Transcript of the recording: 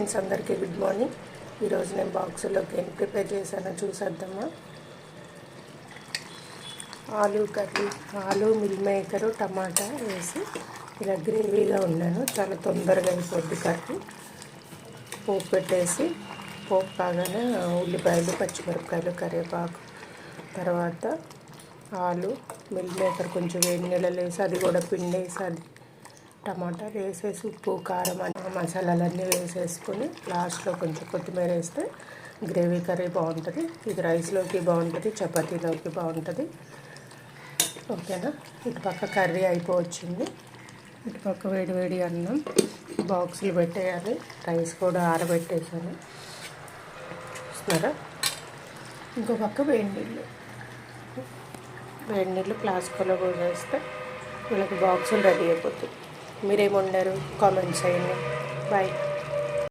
Friends అందరికీ good morning. ఈరోజు నేను బాక్సులోకి ఏం ప్రిపేర్ చేశానో చూసేద్దామా. Aloo curry, aloo meal maker టమాటా వేసి ఇలా గ్రేవీగా ఉన్నాను. చాలా తొందరగా అయిపోద్ది కర్రీ. పోపు పెట్టేసి పోపు కాగానే ఉల్లిపాయలు, పచ్చిమిరపకాయలు, కరివేపాకు, తర్వాత ఆలు మిల్ మేకర్ కొంచెం వేడి నీళ్ళలో వేసి అది కూడా పిండేసి అది టమాటాలు వేసేసి ఉప్పు కారం మసాలాలన్నీ వేసేసుకొని లాస్ట్లో కొంచెం కొత్తిమీర వేస్తే గ్రేవీ కర్రీ బాగుంటుంది. ఇది రైస్లోకి బాగుంటుంది, చపాతీలోకి బాగుంటుంది. ఓకేనా. ఇటుపక్క కర్రీ అయిపోవచ్చింది. ఇటుపక్క వేడి వేడి అన్నం బాక్సులు పెట్టేయాలి. రైస్ కూడా ఆరబెట్టేసాను చూస్తున్నారా. ఇంకో పక్క వేడి నీళ్ళు ప్లాస్కోలో పోసేస్తే వీళ్ళకి బాక్సులు రెడీ అయిపోతాయి. మీరేమి వండారు కామెంట్స్ చేయండి. బాయ్.